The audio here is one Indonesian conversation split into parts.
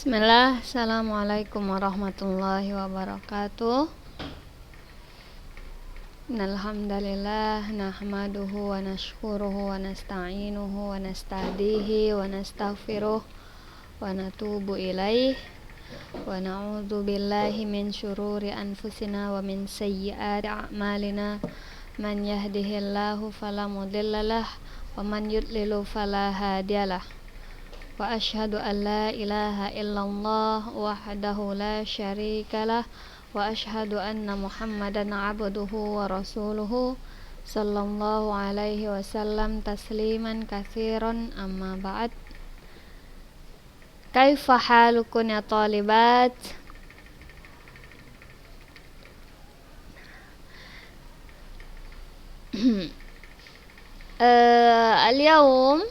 Bismillah, Assalamualaikum warahmatullahi wabarakatuh. Alhamdulillah, nahmaduhu wa nashkuruhu wa nasta'inuhu wa nasta'dihi wa nastaghfiruh wa natubu ilaih wa na'udzu billahi min syururi anfusina wa min sayyiati a'malina. Man yahdihillahu fala mudhillalah wa man yudlilu fala hadiyalah. Wa asyhadu an la ilaha illallah wahdahu la syarikalah wa asyhadu anna Muhammadan abduhu wa rasuluhu sallallahu alaihi wasallam tasliman katsiran, amma ba'd. Kaifa halukum ya talibat? Al-yawm,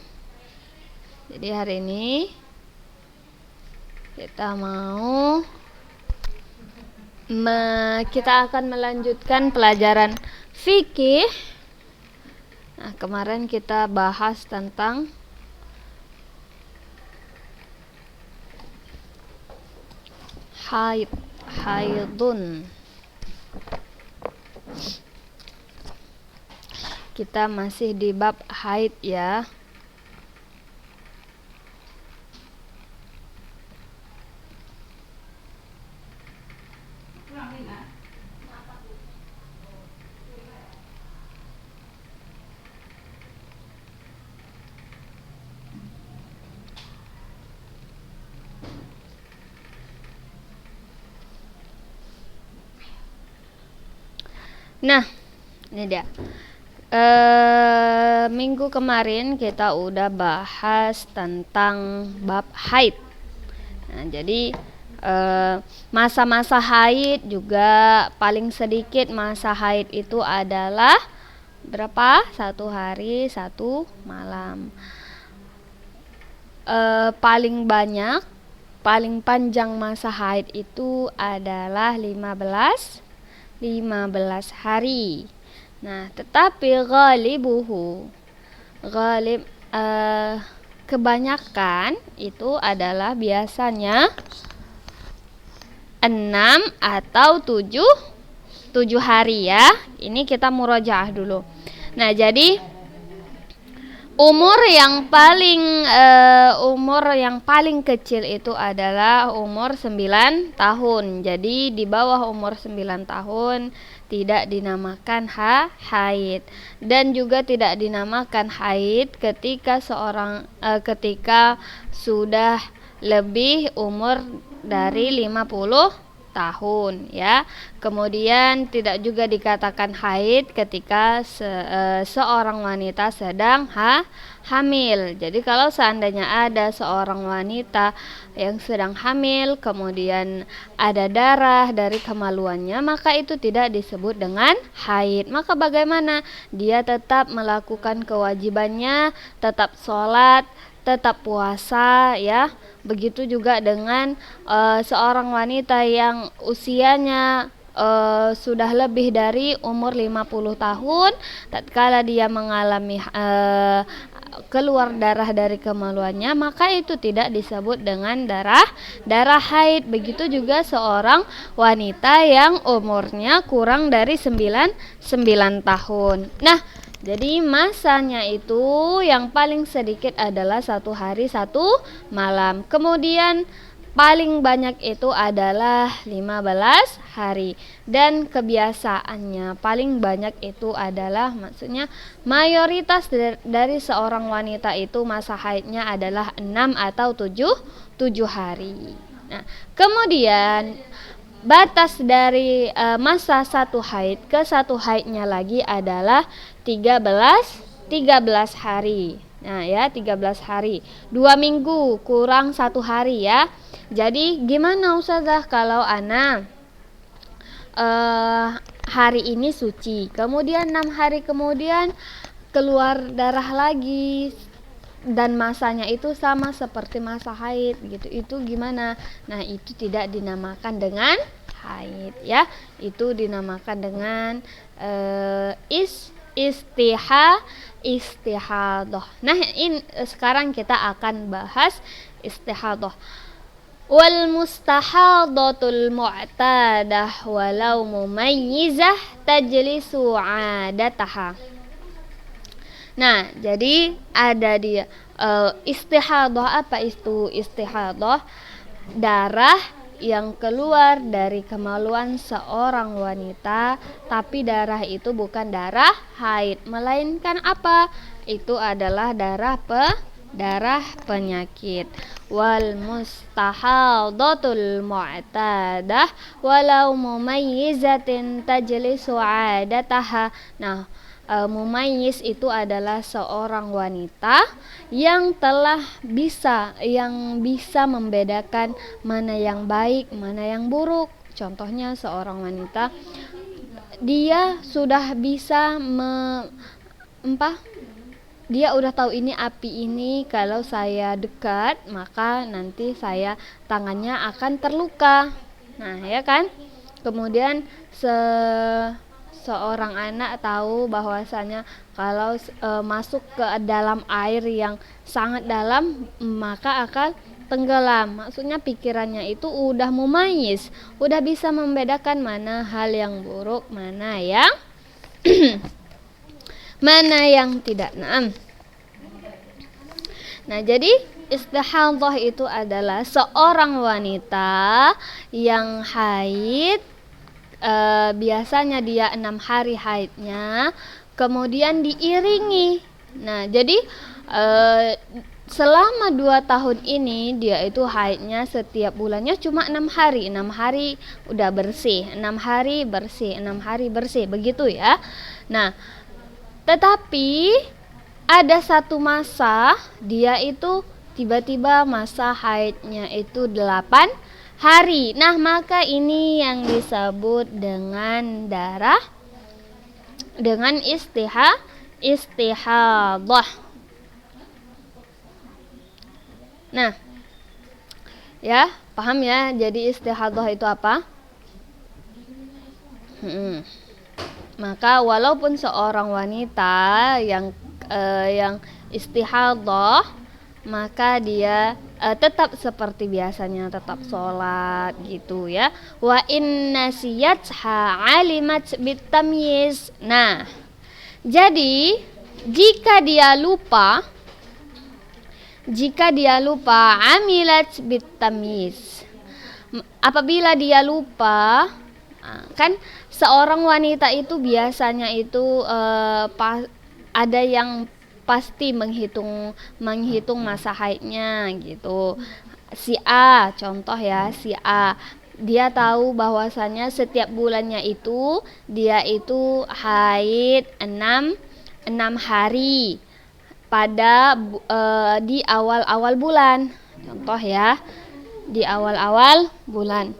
jadi hari ini kita akan melanjutkan pelajaran fikih. Nah, kemarin kita bahas tentang haidun. Kita masih di bab haid ya. Nah, ini dia. Minggu kemarin kita udah bahas tentang bab haid. Nah, jadi masa-masa haid juga paling sedikit masa haid itu adalah berapa? 1 hari 1 malam. Paling banyak, paling panjang masa haid itu adalah 15 hari. Nah, tetapi kebanyakan itu adalah biasanya 6 atau 7 hari ya. Ini kita murojaah dulu. Nah, jadi umur yang paling kecil itu adalah umur 9 tahun. Jadi di bawah umur 9 tahun tidak dinamakan haid, dan juga tidak dinamakan haid ketika ketika sudah lebih umur dari 50 tahun ya. Kemudian tidak juga dikatakan haid ketika seorang wanita sedang hamil. Jadi kalau seandainya ada seorang wanita yang sedang hamil kemudian ada darah dari kemaluannya, maka itu tidak disebut dengan haid. Maka bagaimana? Dia tetap melakukan kewajibannya, tetap sholat, tetap puasa ya. Begitu juga dengan seorang wanita yang usianya sudah lebih dari umur 50 tahun, tatkala dia mengalami keluar darah dari kemaluannya, maka itu tidak disebut dengan darah haid. Begitu juga seorang wanita yang umurnya kurang dari 9 tahun. Nah, jadi masanya itu yang paling sedikit adalah 1 hari 1 malam. Kemudian paling banyak itu adalah 15 hari. Dan kebiasaannya paling banyak itu adalah, maksudnya mayoritas dari seorang wanita itu masa haidnya adalah 6 atau 7 hari. Nah, kemudian batas dari masa 1 haid ke 1 haidnya lagi adalah 13 hari. Nah ya, 13 hari, 2 minggu kurang 1 hari ya. Jadi gimana Ustazah kalau ana hari ini suci, kemudian 6 hari kemudian keluar darah lagi dan masanya itu sama seperti masa haid gitu, itu gimana? Nah, itu tidak dinamakan dengan haid ya, itu dinamakan dengan istihadah. Nah, sekarang kita akan bahas istihadah. Wal mustahadatul mu'tadah walau mumayyizah tajlisu 'adataha. Nah, jadi ada dia istihadah. Apa itu istihadah? Darah yang keluar dari kemaluan seorang wanita, tapi darah itu bukan darah haid, melainkan apa? Itu adalah darah penyakit. Wal mustahadatul mu'tadah walau mumayyizatin tajlisu 'adataha. Nah, mumayyiz itu adalah seorang wanita yang bisa membedakan mana yang baik, mana yang buruk. Contohnya seorang wanita dia sudah bisa dia udah tahu ini api ini kalau saya dekat maka nanti tangannya akan terluka. Nah, ya kan? Kemudian seorang anak tahu bahwasanya kalau masuk ke dalam air yang sangat dalam maka akan tenggelam. Maksudnya pikirannya itu udah mumayyiz, udah bisa membedakan mana hal yang buruk, mana yang mana yang tidak. Nah, jadi istihadah itu adalah seorang wanita yang haid. Biasanya dia 6 hari haidnya, kemudian diiringi. Nah, jadi selama 2 tahun ini dia itu haidnya setiap bulannya cuma 6 hari. 6 hari udah bersih, 6 hari bersih, 6 hari bersih, begitu ya. Nah, tetapi ada satu masa dia itu tiba-tiba masa haidnya itu 8 hari. Nah, maka ini yang disebut dengan istihadah. Nah, ya, paham ya? Jadi istihadah itu apa? Maka walaupun seorang wanita yang istihadah, maka dia tetap seperti biasanya, tetap sholat gitu ya. Wa in nasiyatha alimat bitamyiz. Nah, jadi jika dia lupa amilat bitamyiz. Apabila dia lupa, kan seorang wanita itu biasanya itu ada yang pasti menghitung masa haidnya gitu. Si A, contoh ya, si A dia tahu bahwasanya setiap bulannya itu dia itu haid 6 hari pada di awal-awal bulan. Contoh ya, di awal-awal bulan.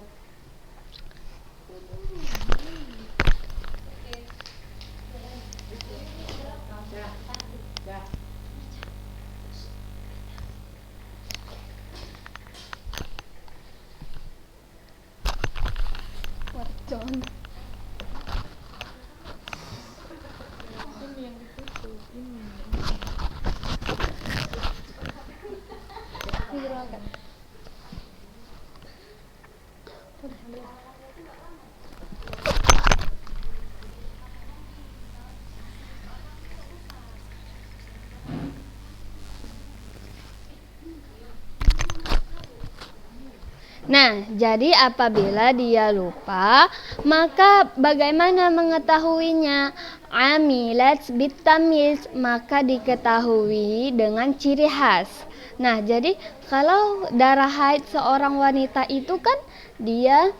Nah, jadi apabila dia lupa, maka bagaimana mengetahuinya? Amilat bitamyiz, maka diketahui dengan ciri khas. Nah, jadi kalau darah haid seorang wanita itu kan dia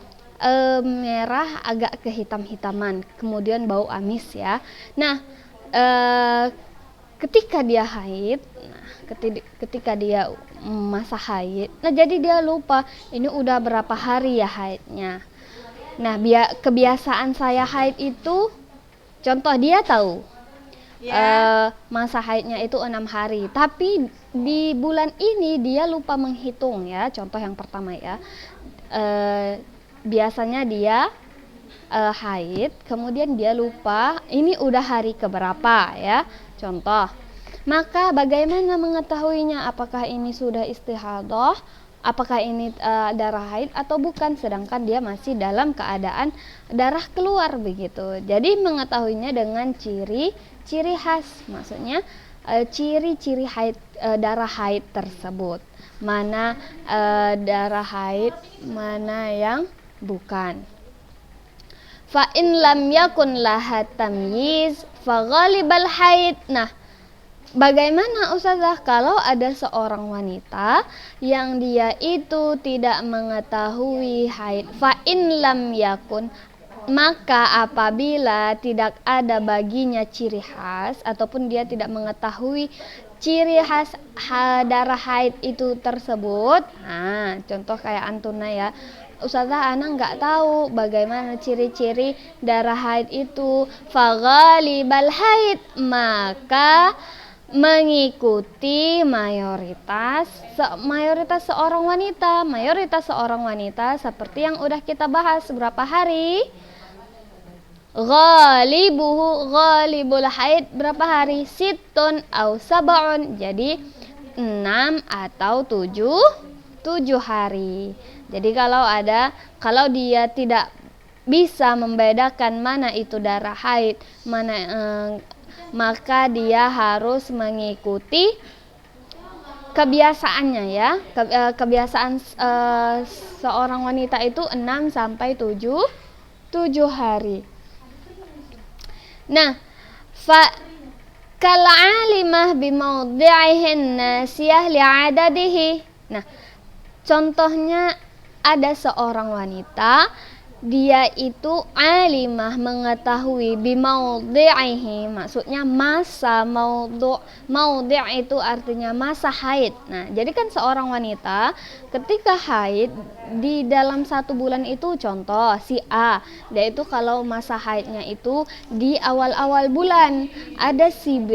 merah agak kehitam-hitaman, kemudian bau amis ya. Nah, ketika dia haid, ketika dia masa haid, nah jadi dia lupa ini udah berapa hari ya haidnya. Nah, kebiasaan saya haid itu, contoh dia tahu masa haidnya itu 6 hari, tapi di bulan ini dia lupa menghitung ya. Contoh yang pertama ya, biasanya dia haid, kemudian dia lupa ini udah hari keberapa ya, contoh. Maka bagaimana mengetahuinya apakah ini sudah istihadah apakah ini darah haid atau bukan, sedangkan dia masih dalam keadaan darah keluar begitu. Jadi mengetahuinya dengan ciri-ciri khas, maksudnya ciri-ciri haid, darah haid tersebut, mana darah haid, mana yang bukan. Fa in lam yakun laha tamyiz fa ghalibal haid. Nah, bagaimana Ustazah kalau ada seorang wanita yang dia itu tidak mengetahui haid? Fa in lam yakun, maka apabila tidak ada baginya ciri khas ataupun dia tidak mengetahui ciri khas darah haid itu tersebut. Nah, contoh kayak Antuna ya. Ustazah, ana nggak tahu bagaimana ciri-ciri darah haid itu. Faghalibal haid, maka mengikuti mayoritas seorang wanita seperti yang udah kita bahas berapa hari. Ghalibul haid berapa hari? Sittun au sab'un. Jadi 6 atau 7 hari. Jadi kalau dia tidak bisa membedakan mana itu darah haid, maka dia harus mengikuti kebiasaannya ya. Kebiasaan seorang wanita itu 6 sampai 7 hari. Nah, kal'alimah bimawdi'ihin nasiyah li'adadihi. Nah, contohnya ada seorang wanita, dia itu alimah, mengetahui bimawdi'ihi, maksudnya masa maudhi' itu artinya masa haid. Nah, jadi kan seorang wanita ketika haid di dalam 1 bulan itu, contoh si A, dia itu kalau masa haidnya itu di awal-awal bulan, ada si B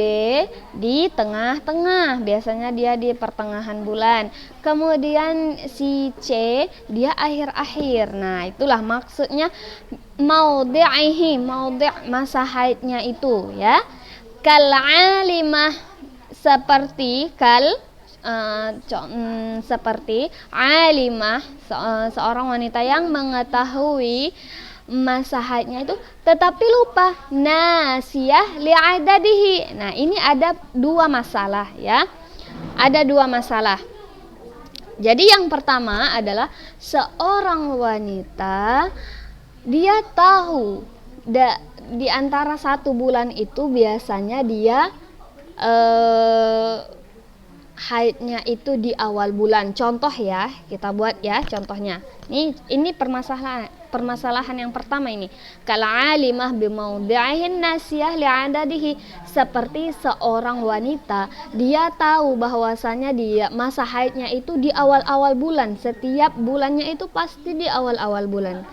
di tengah-tengah, biasanya dia di pertengahan bulan, kemudian si C dia akhir-akhir. Nah, itulah maksudnya maudhi'ihi, maudhi' masa haidnya itu ya. Kal alimah, seperti seperti alimah, seorang wanita yang mengetahui masa haidnya itu tetapi lupa, nasiyah li'adadihi. Nah, ini ada 2 masalah ya. Ada 2 masalah. Jadi yang pertama adalah seorang wanita dia tahu di antara 1 bulan itu biasanya dia haidnya itu di awal bulan. Contoh ya, kita buat ya contohnya. Ini permasalahan yang pertama ini. Kal'alimah bimawdi'ihin nasiyah li'adadihi, seperti seorang wanita dia tahu bahwasanya dia masa haidnya itu di awal-awal bulan. Setiap bulannya itu pasti di awal-awal bulan.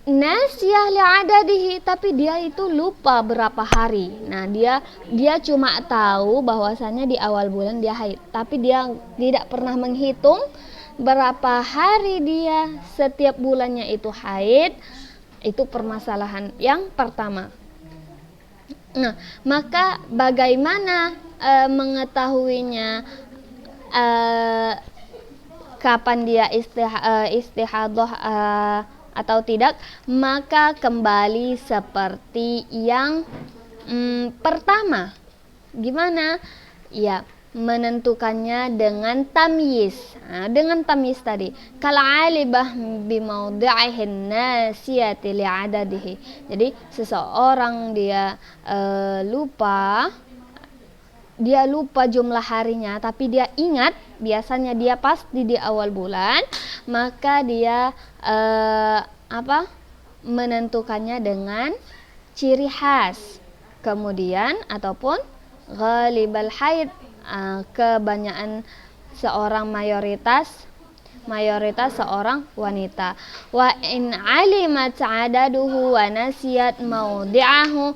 Nasiyah li'adadihi, tapi dia itu lupa berapa hari. Nah, dia cuma tahu bahwasanya di awal bulan dia haid, tapi dia tidak pernah menghitung berapa hari dia setiap bulannya itu haid. Itu permasalahan yang pertama. Nah, maka bagaimana mengetahuinya kapan dia istihadah atau tidak? Maka kembali seperti yang pertama. Gimana? Ya, menentukannya dengan tamyiz. Nah, dengan tamyiz tadi. Kal'alibah bimawdi'ihin nasiyati li'adadihi. Jadi seseorang dia lupa jumlah harinya, tapi dia ingat biasanya dia pasti di awal bulan, maka dia menentukannya dengan ciri khas. Kemudian ataupun ghalibal haid, kebanyakan seorang mayoritas seorang wanita. Wa in alimat adaduhu wa nasiyat mawdi'ahu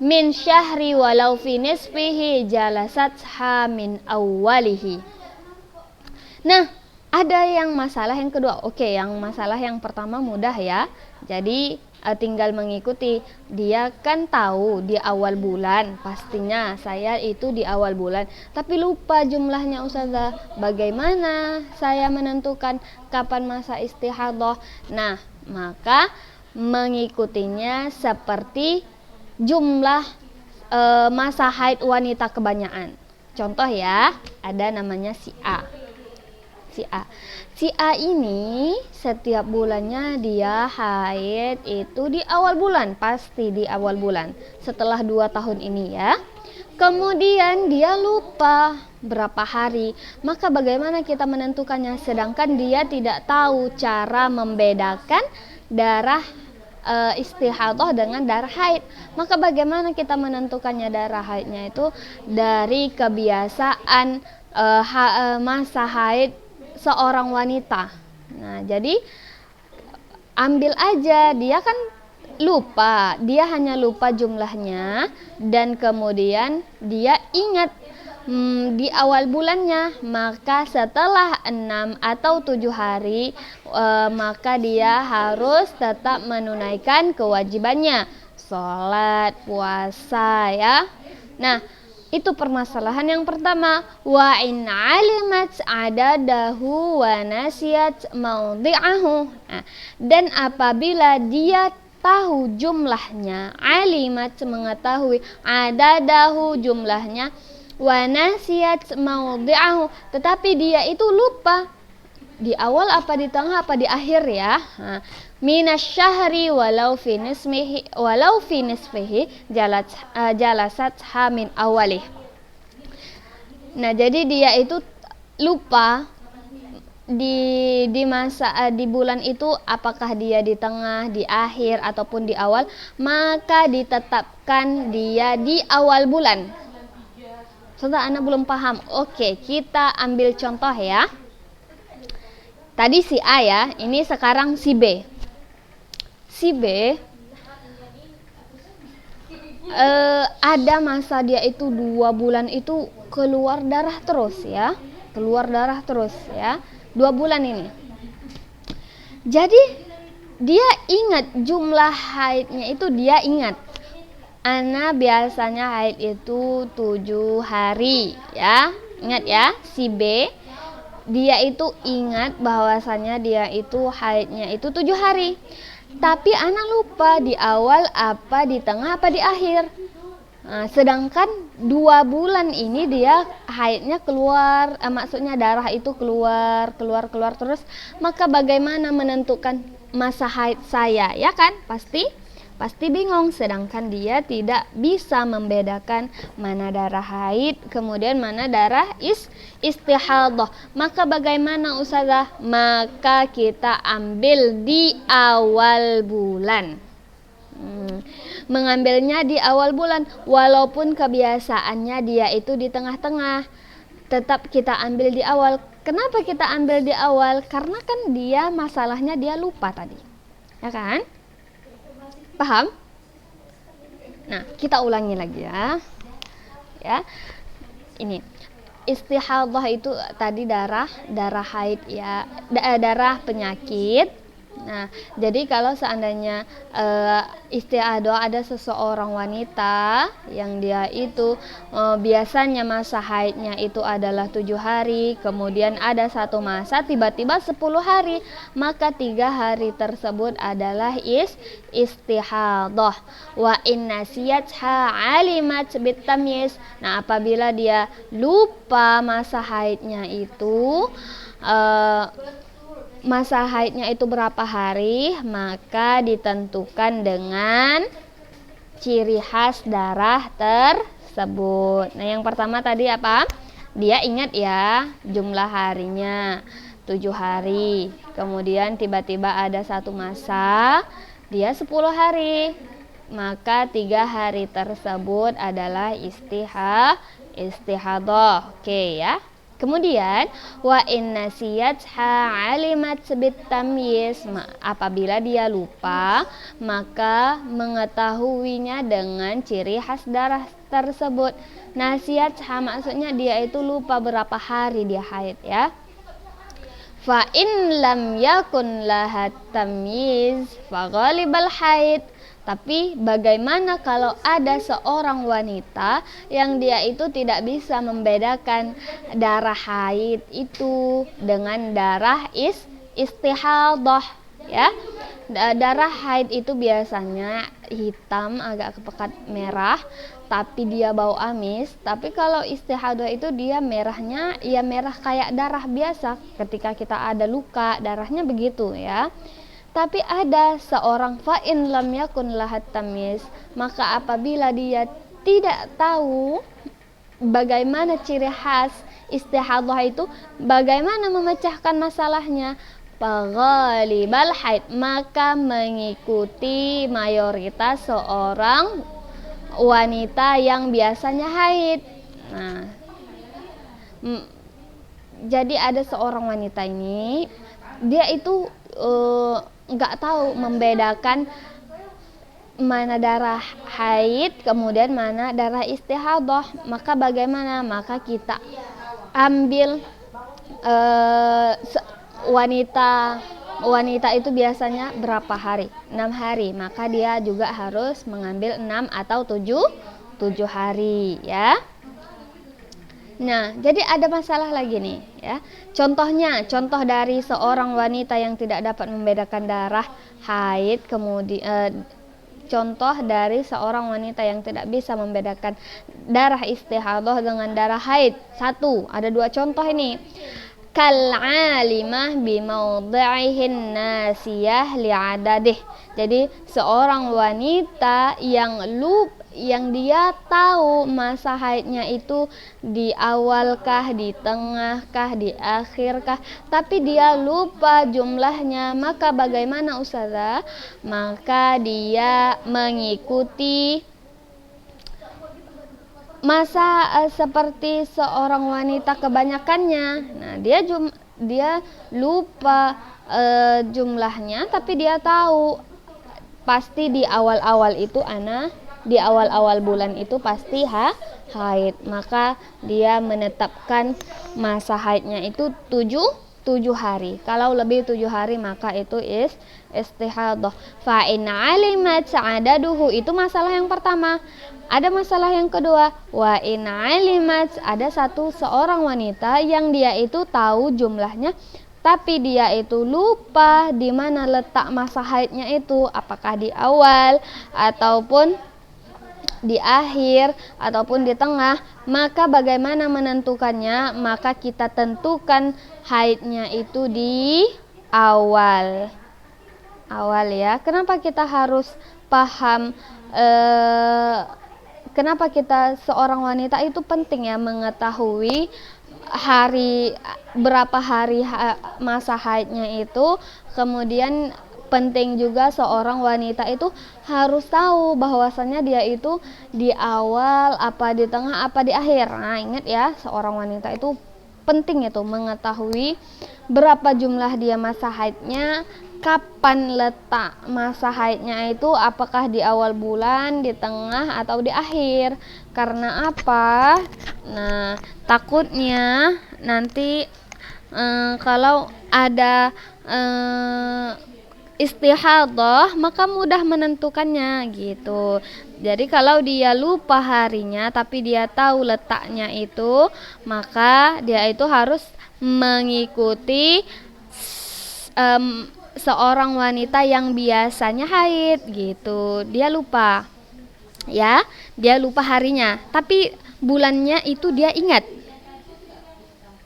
min syahri walau fi nisfihi jalasatha min awwalihi. Nah, Ada yang masalah yang kedua. Oke, yang masalah yang pertama mudah ya. Jadi tinggal mengikuti. Dia kan tahu di awal bulan, pastinya saya itu di awal bulan, tapi lupa jumlahnya Ustazah. Bagaimana saya menentukan kapan masa istihadah? Nah, maka mengikutinya seperti jumlah masa haid wanita kebanyakan. Contoh ya, ada namanya si A. Si A ini setiap bulannya dia haid itu di awal bulan, pasti di awal bulan. Setelah 2 tahun ini ya. Kemudian dia lupa berapa hari. Maka bagaimana kita menentukannya? Sedangkan dia tidak tahu cara membedakan darah istihadah dengan darah haid. Maka bagaimana kita menentukannya darah haidnya itu dari kebiasaan masa haid seorang wanita. Nah, jadi ambil aja, dia kan lupa, dia hanya lupa jumlahnya dan kemudian dia ingat di awal bulannya, maka setelah 6 atau 7 hari maka dia harus tetap menunaikan kewajibannya, sholat, puasa ya. Nah, itu permasalahan yang pertama. Wa in alimat adadahu wa nasiyat maudhi'ahu. Nah, dan apabila dia tahu jumlahnya, alimat mengetahui, adadahu jumlahnya, wa nasiyat maudhi'ahu, tetapi dia itu lupa di awal apa di tengah apa di akhir ya. Nah, minasyahri walau fi nisfihi jalasat min awalih. Nah, jadi dia itu lupa di masa di bulan itu apakah dia di tengah, di akhir ataupun di awal, maka ditetapkan dia di awal bulan. Sudah, anak belum paham. Oke, kita ambil contoh ya. Tadi si A ya, ini sekarang si B. Si B ada masa dia itu 2 bulan itu keluar darah terus ya, 2 bulan ini. Jadi dia ingat jumlah haidnya itu, dia ingat. Ana biasanya haid itu 7 hari ya, ingat ya. Si B dia itu ingat bahwasanya dia itu haidnya itu 7 hari. Tapi anak lupa di awal apa, di tengah apa, di akhir. Nah, sedangkan 2 bulan ini dia haidnya keluar, maksudnya darah itu keluar terus. Maka bagaimana menentukan masa haid saya, ya kan? Pasti bingung, sedangkan dia tidak bisa membedakan mana darah haid kemudian mana darah istihadah. Maka bagaimana Ustazah? Maka kita ambil di awal bulan. Mengambilnya di awal bulan, walaupun kebiasaannya dia itu di tengah-tengah, tetap kita ambil di awal. Kenapa kita ambil di awal? Karena kan dia masalahnya dia lupa tadi, ya kan? Paham? Nah, kita ulangi lagi ya. Ya. Ini istihadah itu tadi darah haid ya, darah penyakit. Nah, jadi kalau seandainya istihadah ada seseorang wanita yang dia itu biasanya masa haidnya itu adalah 7 hari, kemudian ada satu masa tiba-tiba 10 hari, maka 3 hari tersebut adalah istihadah. Wa in nasiyatha alimat bitamyiz. Nah, apabila dia lupa masa haidnya itu masa haidnya itu berapa hari, maka ditentukan dengan ciri khas darah tersebut. Nah, yang pertama tadi apa? Dia ingat ya jumlah harinya 7 hari. Kemudian tiba-tiba ada satu masa dia 10 hari. Maka 3 hari tersebut adalah istihadah. Oke ya. Kemudian wa in nasiyatha alimat bitamyiz, apabila dia lupa maka mengetahuinya dengan ciri khas darah tersebut. Nasiyatha maksudnya dia itu lupa berapa hari dia haid ya. Fa in lam yakun lahat tamyiz fa ghalibal haid. Tapi bagaimana kalau ada seorang wanita yang dia itu tidak bisa membedakan darah haid itu dengan darah istihadah, ya. Darah haid itu biasanya hitam agak pekat merah tapi dia bau amis. Tapi kalau istihadah itu dia merahnya ya merah kayak darah biasa, ketika kita ada luka darahnya begitu, ya. Tapi ada seorang fa'in lam yakun lahat tamyiz, maka apabila dia tidak tahu bagaimana ciri khas istihadah itu, bagaimana memecahkan masalahnya, faghalibal haid, maka mengikuti mayoritas seorang wanita yang biasanya haid. Nah, jadi ada seorang wanita ini, dia itu nggak tahu membedakan mana darah haid kemudian mana darah istihadah. Maka bagaimana? Maka kita ambil wanita itu biasanya berapa hari? 6 hari. Maka dia juga harus mengambil 6 atau 7 hari, ya. Nah, jadi ada masalah lagi nih, ya. Contoh dari seorang wanita yang tidak dapat membedakan darah haid, kemudian contoh dari seorang wanita yang tidak bisa membedakan darah istihadah dengan darah haid. Ada 2 contoh ini. Kal'alimah bimawdi'ihin nasiyah li'adadih. Jadi seorang wanita yang dia tahu masa haidnya itu di awalkah, di tengahkah, di akhirkah, tapi dia lupa jumlahnya, maka bagaimana Ustazah? Maka dia mengikuti masa seperti seorang wanita kebanyakannya. Nah, dia lupa jumlahnya, tapi dia tahu pasti di awal-awal bulan itu pasti haid, maka dia menetapkan masa haidnya itu 7 hari. Kalau lebih 7 hari maka itu istihadah. Fa in alimat sa'adaduhu, itu masalah yang pertama. Ada masalah yang kedua, wa in alimat, ada seorang wanita yang dia itu tahu jumlahnya tapi dia itu lupa di mana letak masa haidnya itu, apakah di awal ataupun di akhir ataupun di tengah. Maka bagaimana menentukannya? Maka kita tentukan haidnya itu di awal, ya. Kenapa kita harus paham kenapa kita seorang wanita itu penting ya mengetahui berapa hari masa haidnya itu. Kemudian penting juga seorang wanita itu harus tahu bahwasannya dia itu di awal, apa di tengah, apa di akhir. Nah, ingat ya, seorang wanita itu penting itu mengetahui berapa jumlah dia masa haidnya, kapan letak masa haidnya itu, apakah di awal bulan, di tengah, atau di akhir. Karena apa? Nah, takutnya nanti kalau ada istihadah maka mudah menentukannya gitu. Jadi kalau dia lupa harinya tapi dia tahu letaknya itu, maka dia itu harus mengikuti seorang wanita yang biasanya haid gitu. Dia lupa, ya, dia lupa harinya tapi bulannya itu dia ingat.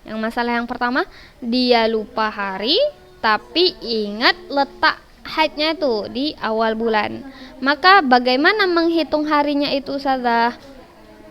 Yang masalah yang pertama, dia lupa hari tapi ingat letak haidnya itu di awal bulan. Maka bagaimana menghitung harinya itu, Ustazah?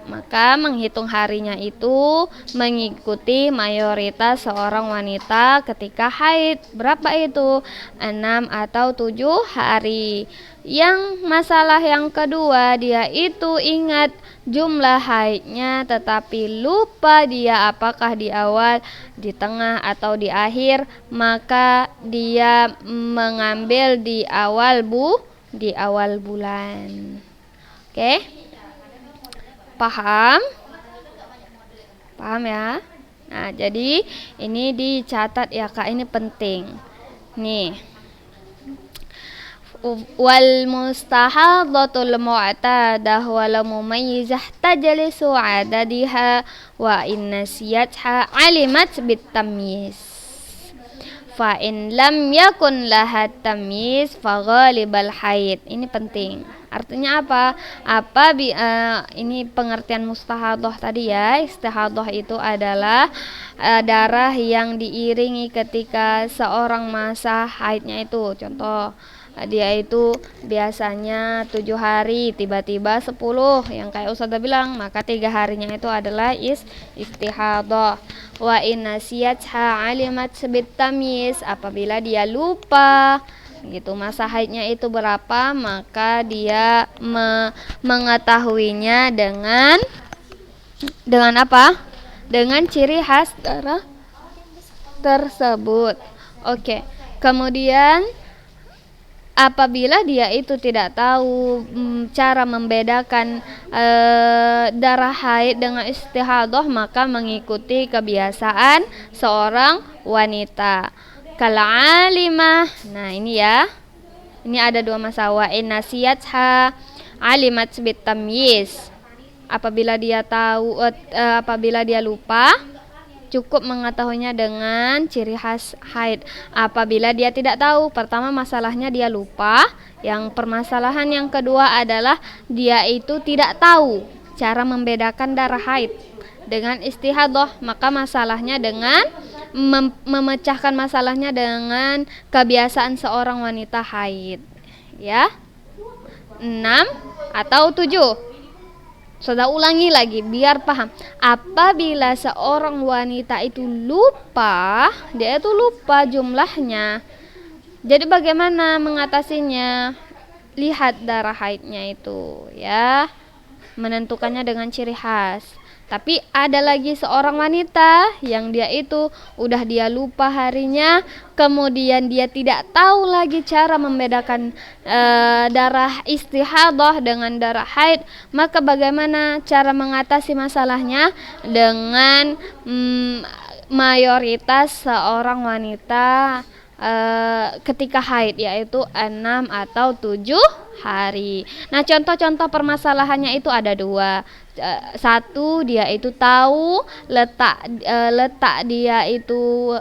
Maka menghitung harinya itu mengikuti mayoritas seorang wanita ketika haid. Berapa itu? 6 atau 7 hari. Yang masalah yang kedua, dia itu ingat jumlah haidnya tetapi lupa dia apakah di awal, di tengah, atau di akhir. Maka dia mengambil di awal bulan. Oke? Paham ya? Nah, jadi ini dicatat ya Kak, ini penting. Nih. Wal mustahadhatul mu'tadah wal mumayyizah tajlisu adadiha wa in nasiyatha alimat bit tamyiz. Fa in lam yakun lahat tamyiz fa ghalibal haid. Ini penting. Artinya apa? Ini pengertian mustahadhah tadi ya. Istihadhah itu adalah darah yang diiringi ketika seorang masa haidnya itu. Contoh, dia itu biasanya 7 hari, tiba-tiba 10 yang kayak Ustazah bilang, maka 3 harinya itu adalah istihadhah. Wa in nasiyatha alimat bit tamyiz, apabila dia lupa gitu masa haidnya itu berapa, maka dia mengetahuinya dengan apa? Dengan ciri khas darah tersebut. Oke. Kemudian apabila dia itu tidak tahu cara membedakan darah haid dengan istihadhah, maka mengikuti kebiasaan seorang wanita. Kalau alimah, nah ini ya, ini ada 2 masalah. In nasiyatha alimat bit tamyiz. Apabila dia tahu, apabila dia lupa, cukup mengetahuinya dengan ciri khas haid. Apabila dia tidak tahu, pertama masalahnya dia lupa. Yang permasalahan yang kedua adalah dia itu tidak tahu cara membedakan darah haid dengan istihadhah, maka masalahnya dengan memecahkan masalahnya dengan kebiasaan seorang wanita haid. Ya. 6 atau 7. Sudah ulangi lagi biar paham. Apabila seorang wanita itu lupa, dia itu lupa jumlahnya. Jadi bagaimana mengatasinya? Lihat darah haidnya itu ya. Menentukannya dengan ciri khas. Tapi ada lagi seorang wanita yang dia itu udah dia lupa harinya, kemudian dia tidak tahu lagi cara membedakan darah istihadhah dengan darah haid, maka bagaimana cara mengatasi masalahnya? Dengan mayoritas seorang wanita ketika haid, yaitu 6 atau 7 hari. Nah, contoh-contoh permasalahannya itu ada 2. 1, dia itu tahu letak dia itu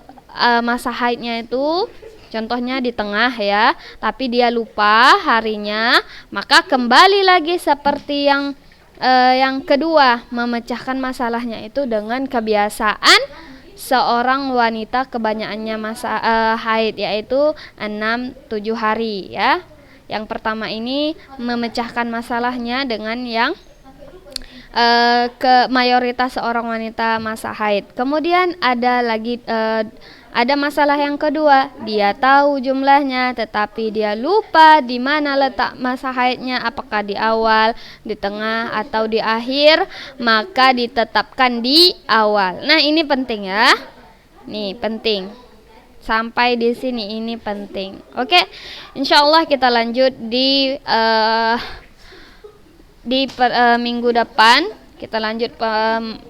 masa haidnya itu contohnya di tengah ya, tapi dia lupa harinya, maka kembali lagi seperti yang kedua, memecahkan masalahnya itu dengan kebiasaan seorang wanita kebanyakannya masa haid, yaitu 6-7 hari ya. Yang pertama ini memecahkan masalahnya dengan yang ke mayoritas seorang wanita masa haid. Kemudian ada lagi ada masalah yang kedua, dia tahu jumlahnya tetapi dia lupa di mana letak masa haidnya, apakah di awal, di tengah atau di akhir, maka ditetapkan di awal. Nah, ini penting ya. Nih, penting. Sampai di sini ini penting. Oke. Insyaallah kita lanjut di minggu depan kita lanjut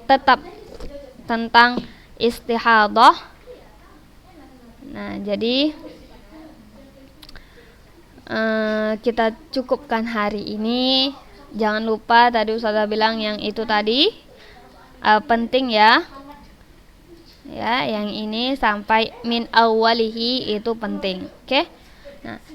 tetap tentang istihadhah. Nah, jadi kita cukupkan hari ini. Jangan lupa tadi Ustazah bilang yang itu tadi penting ya. Ya, yang ini sampai min awwalihi itu penting. Oke?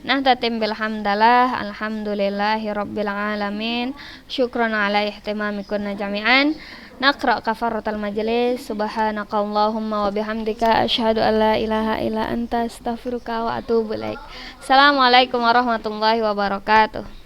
Nah, tatim bilhamdalah, alhamdulillahi rabbil alamin. Syukran ala ihtimamikunna jami'an. Naqra kafaratul majlis. Subhanakallahumma wa bihamdika asyhadu an la ilaha illa anta astaghfiruka wa atubu ilaik. Assalamualaikum warahmatullahi wabarakatuh.